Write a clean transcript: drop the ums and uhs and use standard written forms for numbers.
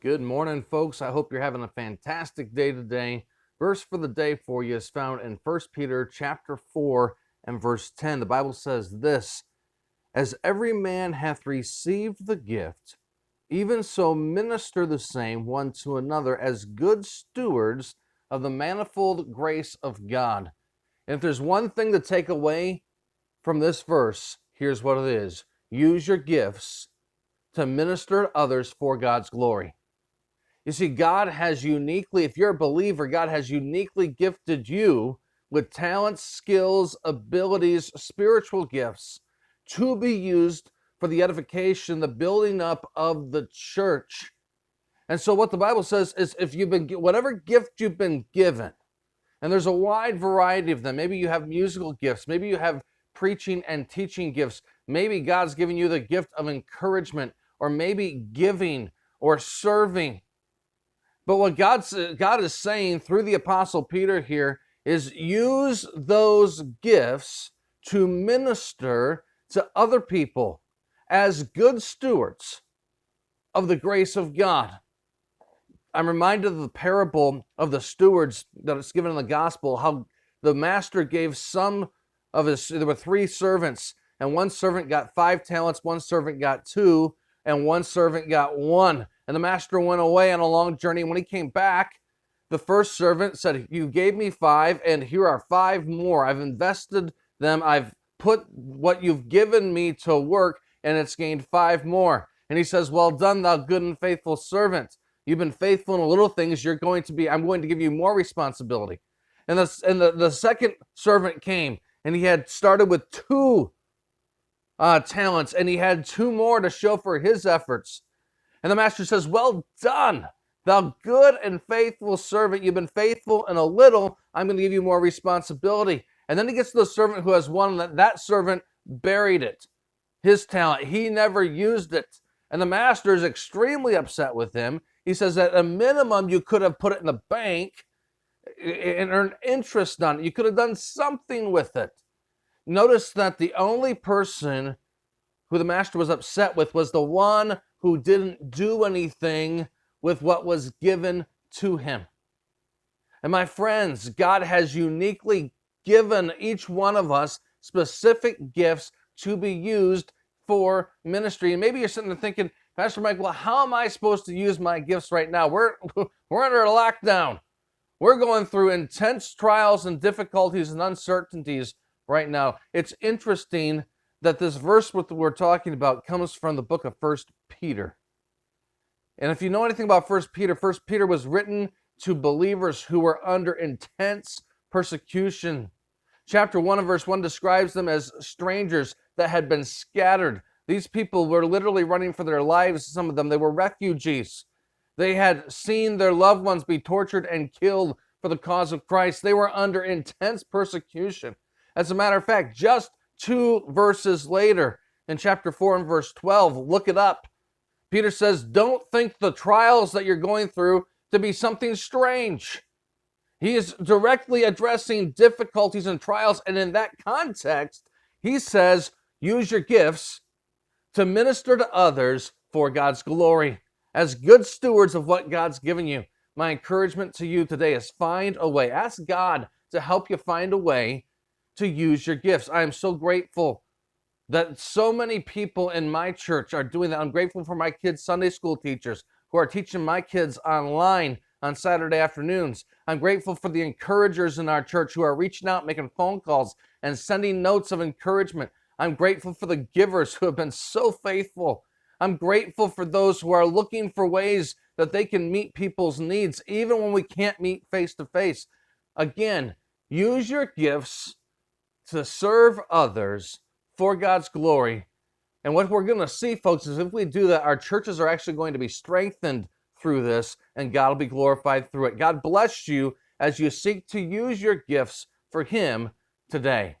Good morning, folks. I hope you're having a fantastic day today. Verse for the day for you is found in 1 Peter chapter 4 and verse 10. The Bible says this, "As every man hath received the gift, even so minister the same one to another as good stewards of the manifold grace of God." And if there's one thing to take away from this verse, here's what it is. Use your gifts to minister to others for God's glory. You see, God has uniquely, if you're a believer, God has uniquely gifted you with talents, skills, abilities, spiritual gifts to be used for the edification, the building up of the church. And so what the Bible says is if you've been, whatever gift you've been given, and there's a wide variety of them. Maybe you have musical gifts. Maybe you have preaching and teaching gifts. Maybe God's given you the gift of encouragement, or maybe giving or serving. But what God is saying through the Apostle Peter here is use those gifts to minister to other people as good stewards of the grace of God. I'm reminded of the parable of the stewards that is given in the gospel, how the master gave some of his, there were 3 servants, and one servant got 5 talents, one servant got 2, and one servant got 1. And the master went away on a long journey. When he came back, the first servant said, "You gave me 5, and here are 5 more. I've invested them. I've put what you've given me to work, and it's gained 5 more. And he says, "Well done, thou good and faithful servant. You've been faithful in the little things. I'm going to give you more responsibility." And the second servant came, and he had started with 2 talents, and he had 2 more to show for his efforts. And the master says, "Well done, thou good and faithful servant. You've been faithful in a little. I'm going to give you more responsibility." And then he gets to the servant who has 1, and that servant buried it, his talent. He never used it. And the master is extremely upset with him. He says that at a minimum, you could have put it in the bank and earned interest on it. You could have done something with it. Notice that the only person who the master was upset with was the one who didn't do anything with what was given to him. And my friends, God has uniquely given each one of us specific gifts to be used for ministry. And maybe you're sitting there thinking, "Pastor Mike, well, how am I supposed to use my gifts right now? We're under a lockdown. We're going through intense trials and difficulties and uncertainties right now." It's interesting that this verse we're talking about comes from the book of 1 Peter. And if you know anything about 1 Peter was written to believers who were under intense persecution. Chapter 1 and verse 1 describes them as strangers that had been scattered. These people were literally running for their lives. Some of them, they were refugees. They had seen their loved ones be tortured and killed for the cause of Christ. They were under intense persecution. As a matter of fact, just 2 verses later, in chapter 4 and verse 12, look it up. Peter says, don't think the trials that you're going through to be something strange. He is directly addressing difficulties and trials, and in that context, he says, use your gifts to minister to others for God's glory, as good stewards of what God's given you. My encouragement to you today is find a way. Ask God to help you find a way to use your gifts. I am so grateful that so many people in my church are doing that. I'm grateful for my kids' Sunday school teachers who are teaching my kids online on Saturday afternoons. I'm grateful for the encouragers in our church who are reaching out, making phone calls, and sending notes of encouragement. I'm grateful for the givers who have been so faithful. I'm grateful for those who are looking for ways that they can meet people's needs, even when we can't meet face to face. Again, use your gifts to serve others for God's glory. And what we're going to see, folks, is if we do that, our churches are actually going to be strengthened through this, and God will be glorified through it. God bless you as you seek to use your gifts for Him today.